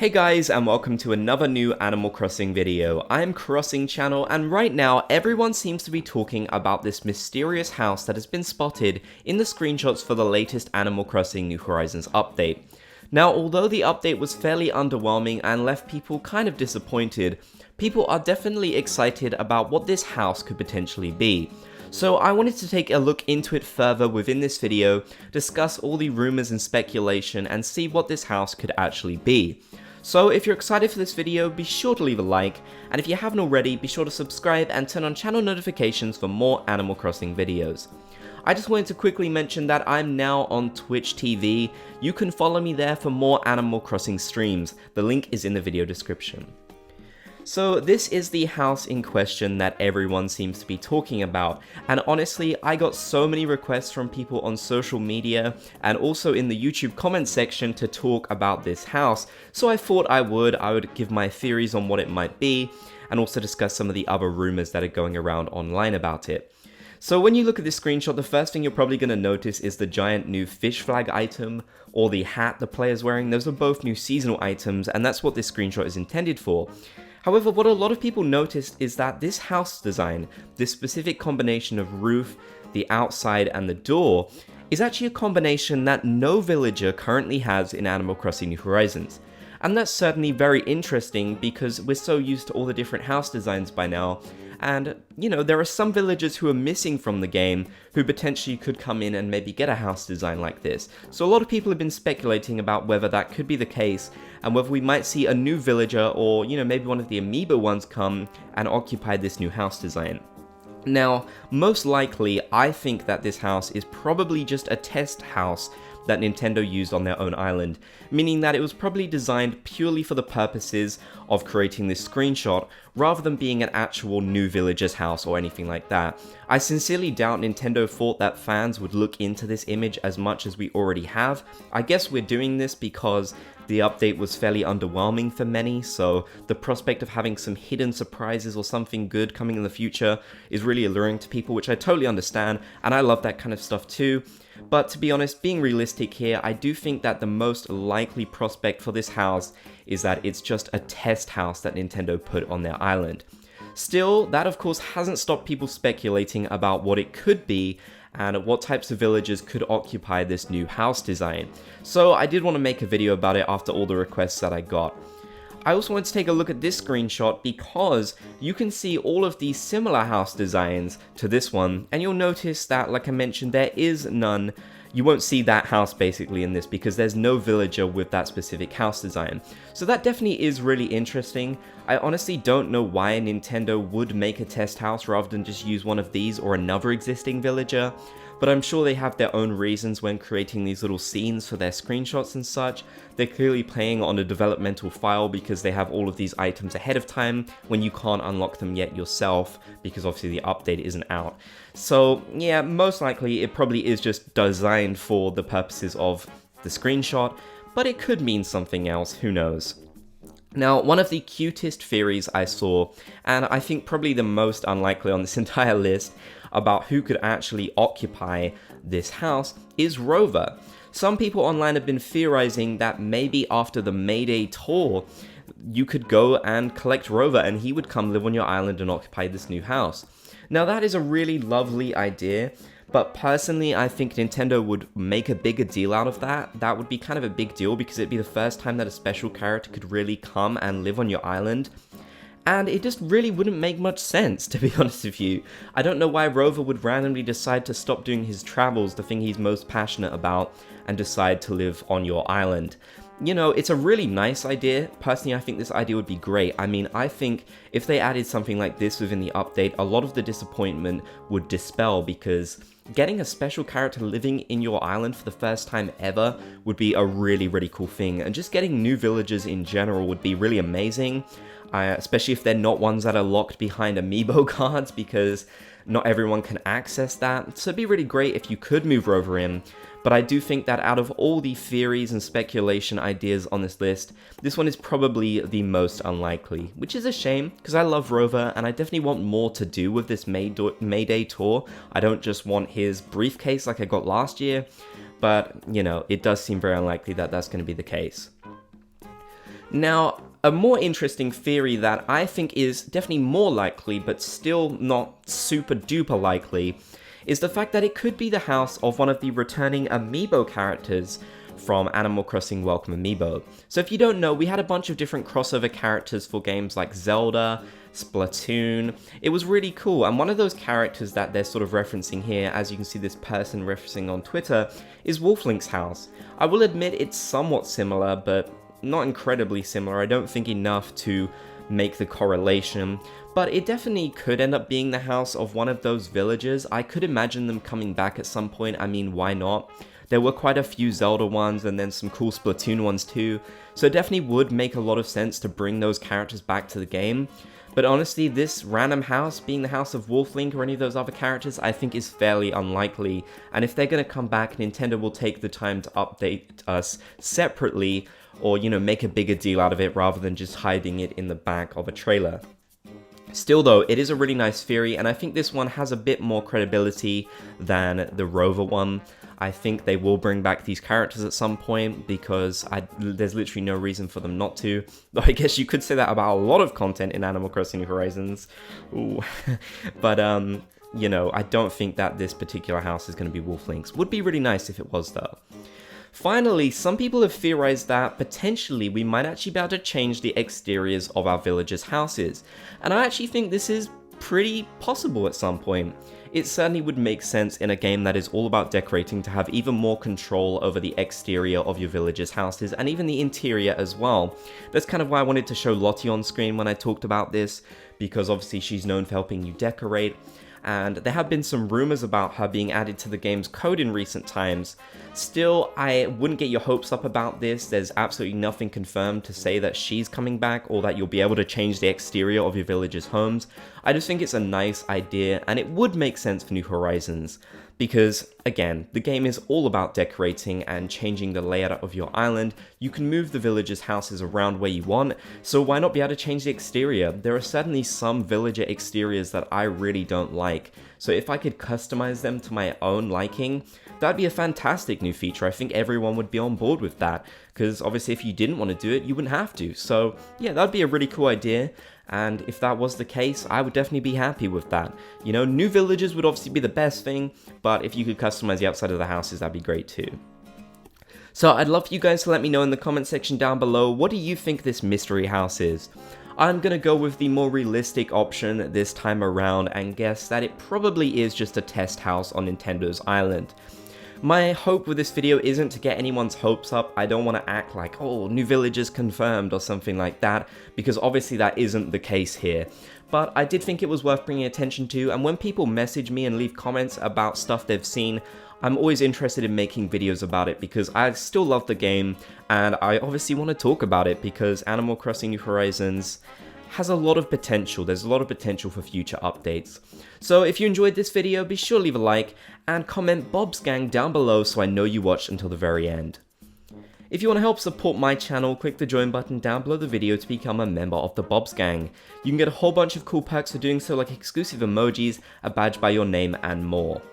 Hey guys, and welcome to another new Animal Crossing video. I'm Crossing Channel, and right now everyone seems to be talking about this mysterious house that has been spotted in the screenshots for the latest Animal Crossing New Horizons update. Now, although the update was fairly underwhelming and left people kind of disappointed, people are definitely excited about what this house could potentially be. So I wanted to take a look into it further within this video, discuss all the rumors and speculation, and see what this house could actually be. So if you're excited for this video, be sure to leave a like, and if you haven't already, be sure to subscribe and turn on channel notifications for more Animal Crossing videos. I just wanted to quickly mention that I'm now on Twitch TV. You can follow me there for more Animal Crossing streams. The link is in the video description. So this is the house in question that everyone seems to be talking about, and honestly I got so many requests from people on social media and also in the YouTube comment section to talk about this house, so I thought I would give my theories on what it might be and also discuss some of the other rumors that are going around online about it. So when you look at this screenshot, the first thing you're probably going to notice is the giant new fish flag item or the hat the player's wearing. Those are both new seasonal items, and that's what this screenshot is intended for. However, what a lot of people noticed is that this house design, this specific combination of roof, the outside, and the door, is actually a combination that no villager currently has in Animal Crossing New Horizons. And that's certainly very interesting because we're so used to all the different house designs by now, and, you know, there are some villagers who are missing from the game who potentially could come in and maybe get a house design like this. So a lot of people have been speculating about whether that could be the case and whether we might see a new villager or, you know, maybe one of the amiibo ones come and occupy this new house design. Now, most likely, I think that this house is probably just a test house that Nintendo used on their own island, meaning that it was probably designed purely for the purposes of creating this screenshot, rather than being an actual new villager's house or anything like that. I sincerely doubt Nintendo thought that fans would look into this image as much as we already have. I guess we're doing this because the update was fairly underwhelming for many, so the prospect of having some hidden surprises or something good coming in the future is really alluring to people, which I totally understand, and I love that kind of stuff too. But to be honest, being realistic here, I do think that the most likely prospect for this house is that it's just a test house that Nintendo put on their island. Still, that of course hasn't stopped people speculating about what it could be and what types of villagers could occupy this new house design. So I did want to make a video about it after all the requests that I got. I also want to take a look at this screenshot because you can see all of these similar house designs to this one, and you'll notice that, like I mentioned, there is none. You won't see that house basically in this because there's no villager with that specific house design. So that definitely is really interesting. I honestly don't know why Nintendo would make a test house rather than just use one of these or another existing villager, but I'm sure they have their own reasons when creating these little scenes for their screenshots and such. They're clearly playing on a developmental file because they have all of these items ahead of time when you can't unlock them yet yourself because obviously the update isn't out. So yeah, most likely it probably is just designed for the purposes of the screenshot, but it could mean something else, who knows. Now, one of the cutest theories I saw, and I think probably the most unlikely on this entire list, about who could actually occupy this house is Rover. Some people online have been theorizing that maybe after the Mayday tour, you could go and collect Rover and he would come live on your island and occupy this new house. Now that is a really lovely idea, but personally I think Nintendo would make a bigger deal out of that. That would be kind of a big deal because it'd be the first time that a special character could really come and live on your island. And it just really wouldn't make much sense, to be honest with you. I don't know why Rover would randomly decide to stop doing his travels, the thing he's most passionate about, and decide to live on your island. You know, it's a really nice idea. Personally, I think this idea would be great. I mean, I think if they added something like this within the update, a lot of the disappointment would dispel because getting a special character living in your island for the first time ever would be a really, really cool thing. And just getting new villagers in general would be really amazing. Especially if they're not ones that are locked behind amiibo cards because not everyone can access that. So it'd be really great if you could move Rover in. But I do think that out of all the theories and speculation ideas on this list, this one is probably the most unlikely, which is a shame because I love Rover and I definitely want more to do with this Mayday tour. I don't just want his briefcase like I got last year, but you know, it does seem very unlikely that that's going to be the case. Now, a more interesting theory that I think is definitely more likely, but still not super duper likely, is the fact that it could be the house of one of the returning amiibo characters from Animal Crossing Welcome Amiibo. So if you don't know, we had a bunch of different crossover characters for games like Zelda, Splatoon. It was really cool, and one of those characters that they're sort of referencing here, as you can see this person referencing on Twitter, is Wolflink's house. I will admit it's somewhat similar, but not incredibly similar. I don't think enough to make the correlation, but it definitely could end up being the house of one of those villagers. I could imagine them coming back at some point. I mean, why not? There were quite a few Zelda ones and then some cool Splatoon ones too, so it definitely would make a lot of sense to bring those characters back to the game. But honestly, this random house being the house of Wolflink or any of those other characters, I think is fairly unlikely, and if they're going to come back, Nintendo will take the time to update us separately, or, you know, make a bigger deal out of it rather than just hiding it in the back of a trailer. Still though, it is a really nice theory, and I think this one has a bit more credibility than the Rover one. I think they will bring back these characters at some point, because there's literally no reason for them not to. Though I guess you could say that about a lot of content in Animal Crossing New Horizons. Ooh. But, you know, I don't think that this particular house is going to be Wolflink's. Would be really nice if it was though. Finally, some people have theorized that potentially we might actually be able to change the exteriors of our villagers' houses, and I actually think this is pretty possible at some point. It certainly would make sense in a game that is all about decorating to have even more control over the exterior of your villagers' houses, and even the interior as well. That's kind of why I wanted to show Lottie on screen when I talked about this, because obviously she's known for helping you decorate, and there have been some rumors about her being added to the game's code in recent times. Still, I wouldn't get your hopes up about this. There's absolutely nothing confirmed to say that she's coming back or that you'll be able to change the exterior of your villagers' homes. I just think it's a nice idea, and it would make sense for New Horizons. Because, again, the game is all about decorating and changing the layout of your island. You can move the villagers' houses around where you want, so why not be able to change the exterior? There are certainly some villager exteriors that I really don't like, so if I could customize them to my own liking, that'd be a fantastic new feature. I think everyone would be on board with that, because obviously if you didn't want to do it, you wouldn't have to. So yeah, that'd be a really cool idea. And if that was the case, I would definitely be happy with that. You know, new villagers would obviously be the best thing, but if you could customize the outside of the houses, that'd be great too. So I'd love for you guys to let me know in the comment section down below, what do you think this mystery house is? I'm gonna go with the more realistic option this time around and guess that it probably is just a test house on Nintendo's island. My hope with this video isn't to get anyone's hopes up. I don't want to act like, oh, new villagers confirmed or something like that, because obviously that isn't the case here. But I did think it was worth bringing attention to, and when people message me and leave comments about stuff they've seen, I'm always interested in making videos about it because I still love the game, and I obviously want to talk about it because Animal Crossing New Horizons has a lot of potential. There's a lot of potential for future updates. So if you enjoyed this video, be sure to leave a like and comment Bob's Gang down below so I know you watched until the very end. If you want to help support my channel, click the join button down below the video to become a member of the Bob's Gang. You can get a whole bunch of cool perks for doing so, like exclusive emojis, a badge by your name, and more.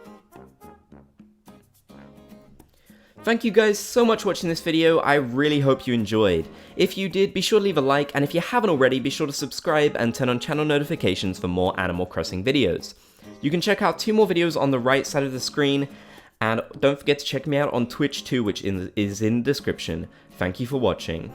Thank you guys so much for watching this video. I really hope you enjoyed. If you did, be sure to leave a like, and if you haven't already, be sure to subscribe and turn on channel notifications for more Animal Crossing videos. You can check out 2 more videos on the right side of the screen, and don't forget to check me out on Twitch too, which is in the description. Thank you for watching.